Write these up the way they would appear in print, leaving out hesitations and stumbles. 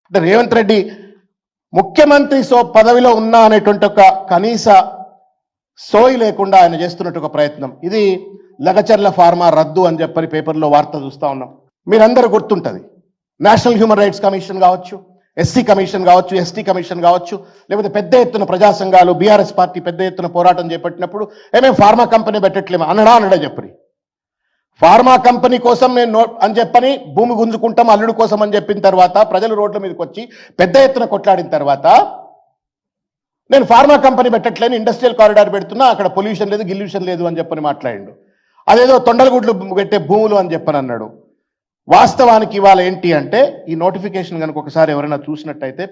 అంటే రేవంత్ రెడ్డి ముఖ్యమంత్రి పదవిలో ఉన్నా అనేటువంటి ఒక కనీస సోయి లేకుండా ఆయన చేస్తున్నట్టు ఒక ప్రయత్నం. ఇది లగచర్ల ఫార్మా రద్దు అని చెప్పని పేపర్లో వార్త చూస్తా ఉన్నాం. మీరందరూ గుర్తుంటుంది, నేషనల్ హ్యూమన్ రైట్స్ కమిషన్ కావచ్చు, ఎస్సీ కమిషన్ కావచ్చు, ఎస్టీ కమిషన్ కావచ్చు, లేకపోతే పెద్ద ఎత్తున ప్రజా సంఘాలు బీఆర్ఎస్ పార్టీ పెద్ద ఎత్తున పోరాటం చేపట్టినప్పుడు మేము ఫార్మా కంపెనీ పెట్టట్లేము అనడే చెప్పని, ఫార్మా కంపెనీ కోసం మేము అని చెప్పని భూమి గుంజుకుంటాం అల్లుడు కోసం అని చెప్పిన తర్వాత ప్రజలు రోడ్ల మీదకి వచ్చి పెద్ద ఎత్తున కొట్లాడిన తర్వాత నేను ఫార్మా కంపెనీ పెట్టట్లేను, ఇండస్ట్రియల్ కారిడార్ పెడుతున్నా, అక్కడ పొల్యూషన్ లేదు గిల్యూషన్ లేదు అని చెప్పని మాట్లాడిండు. అదేదో తొండలగుడ్లు పెట్టే భూములు అని చెప్పని అన్నాడు. వాస్తవానికి ఇవాళ ఏంటి అంటే ఈ నోటిఫికేషన్ కనుక ఒకసారి ఎవరైనా చూసినట్టయితే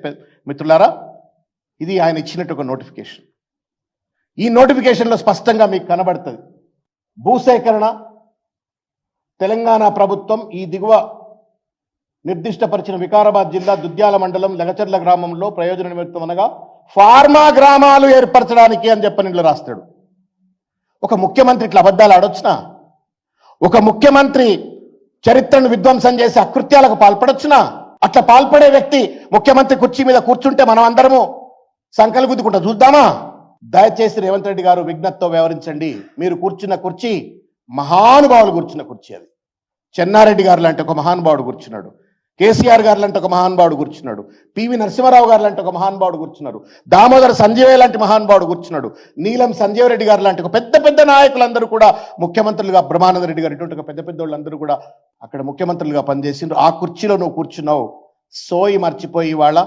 మిత్రులారా, ఇది ఆయన ఇచ్చినట్టు ఒక నోటిఫికేషన్. ఈ నోటిఫికేషన్లో స్పష్టంగా మీకు కనబడుతుంది భూసేకరణ తెలంగాణ ప్రభుత్వం ఈ దిగువ నిర్దిష్టపరిచిన వికారాబాద్ జిల్లా దుద్యాల మండలం లగచర్ల గ్రామంలో ప్రయోజన నిమిత్తం అనగా ఫార్మా గ్రామాలు ఏర్పరచడానికి అని చెప్పని ఇంట్లో రాస్తాడు. ఒక ముఖ్యమంత్రి ఇట్లా అబద్ధాలు ఆడొచ్చునా? ఒక ముఖ్యమంత్రి చరిత్రను విధ్వంసం చేసి అకృత్యాలకు పాల్పడొచ్చునా? అట్లా పాల్పడే వ్యక్తి ముఖ్యమంత్రి కుర్చీ మీద కూర్చుంటే మనం అందరము సంకలు గుద్దుకుంటా చూద్దామా? దయచేసి రేవంత్ రెడ్డి గారు విజ్ఞతతో వ్యవహరించండి. మీరు కూర్చున్న కుర్చీ మహానుభావులు కూర్చున్న కుర్చీ. అది చెన్నారెడ్డి గారు లాంటి ఒక మహానుభావుడు కూర్చున్నాడు, కేసీఆర్ గారు లాంటి ఒక మహానుభావుడు కూర్చున్నాడు, పివి నరసింహారావు గారు లాంటి ఒక మహానుభావుడు కూర్చున్నారు, దామోదర సంజయ్ లాంటి మహానుభావుడు కూర్చున్నాడు, నీలం సంజీవ్ రెడ్డి గారు లాంటి ఒక పెద్ద పెద్ద నాయకులందరూ కూడా ముఖ్యమంత్రులుగా, బ్రహ్మానంద రెడ్డి గారు ఇటువంటి పెద్ద పెద్ద వాళ్ళందరూ కూడా అక్కడ ముఖ్యమంత్రులుగా పనిచేసిండ్రు. ఆ కుర్చీలో నువ్వు కూర్చున్నావు, సోయి మర్చిపోయి ఇవాళ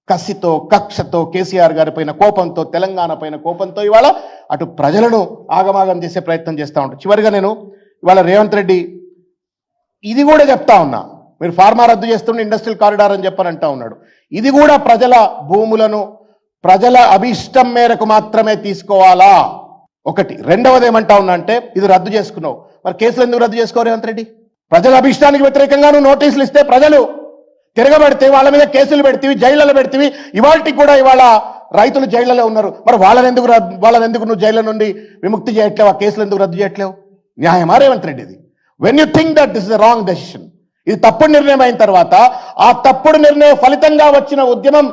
కసితో కక్షతో కేసీఆర్ గారి పైన కోపంతో, తెలంగాణ పైన కోపంతో ఇవాళ అటు ప్రజలను ఆగమాగం చేసే ప్రయత్నం చేస్తూ ఉంటారు. చివరిగా నేను ఇవాళ రేవంత్ రెడ్డి ఇది కూడా చెప్తా ఉన్నా, మీరు ఫార్మా రద్దు చేస్తుంటే ఇండస్ట్రియల్ కారిడార్ అని చెప్పని అంటా ఉన్నాడు. ఇది కూడా ప్రజల భూములను ప్రజల అభిష్టం మేరకు మాత్రమే తీసుకోవాలా ఒకటి. రెండవది ఏమంటా ఉన్నా అంటే ఇది రద్దు చేసుకున్నావు, మరి కేసులు ఎందుకు రద్దు చేసుకోవు రేవంత్ రెడ్డి? ప్రజల అభిష్టానికి వ్యతిరేకంగా నువ్వు నోటీసులు ఇస్తే ప్రజలు తిరగబెడితే వాళ్ళ మీద కేసులు పెడితే జైళ్ళలో పెడితే ఇవాళకి కూడా ఇవాళ రైతులు జైళ్లలో ఉన్నారు. మరి వాళ్ళని ఎందుకు నువ్వు జైళ్ళ నుండి విముక్తి చేయట్లేవు? ఆ కేసులు ఎందుకు రద్దు చేయట్లేవు? న్యాయమా రేవంత్ రెడ్డి ఇది? When you think that this is the wrong decision, ఇది తప్పుడు నిర్ణయం అయిన తర్వాత ఆ తప్పుడు నిర్ణయం ఫలితంగా వచ్చిన ఉద్యమం,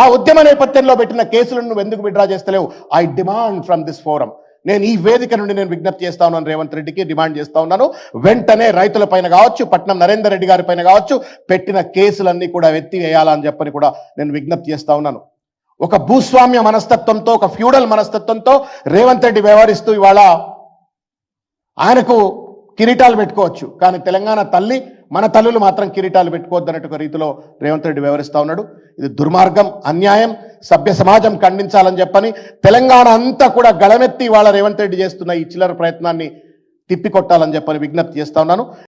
ఆ ఉద్యమ నేపథ్యంలో పెట్టిన కేసులను నువ్వు ఎందుకు విడ్రా చేస్తలేవు? I demand from this forum, నేను ఈ వేదిక నుండి నేను విజ్ఞప్తి చేస్తా ఉన్నాను, రేవంత్ రెడ్డికి డిమాండ్ చేస్తా ఉన్నాను, వెంటనే రైతుల పైన కావచ్చు, పట్నం నరేందర్ రెడ్డి గారి పైన కావచ్చు పెట్టిన కేసులన్నీ కూడా ఎత్తివేయాలని చెప్పని కూడా నేను విజ్ఞప్తి చేస్తా ఉన్నాను. ఒక భూస్వామ్య మనస్తత్వంతో, ఒక ఫ్యూడల్ మనస్తత్వంతో రేవంత్ రెడ్డి వ్యవహరిస్తూ ఇవాళ ఆయనకు కిరీటాలు పెట్టుకోవచ్చు, కానీ తెలంగాణ తల్లి మన తల్లులు మాత్రం కిరీటాలు పెట్టుకోవద్దు అన్నట్టు రీతిలో రేవంత్ రెడ్డి వ్యవహరిస్తా ఉన్నాడు. ఇది దుర్మార్గం, అన్యాయం, సభ్య సమాజం ఖండించాలని చెప్పని తెలంగాణ అంతా కూడా గళమెత్తి ఇవాళ రేవంత్ రెడ్డి చేస్తున్న ఈ చిల్లర ప్రయత్నాన్ని తిప్పికొట్టాలని చెప్పని విజ్ఞప్తి చేస్తా ఉన్నాను.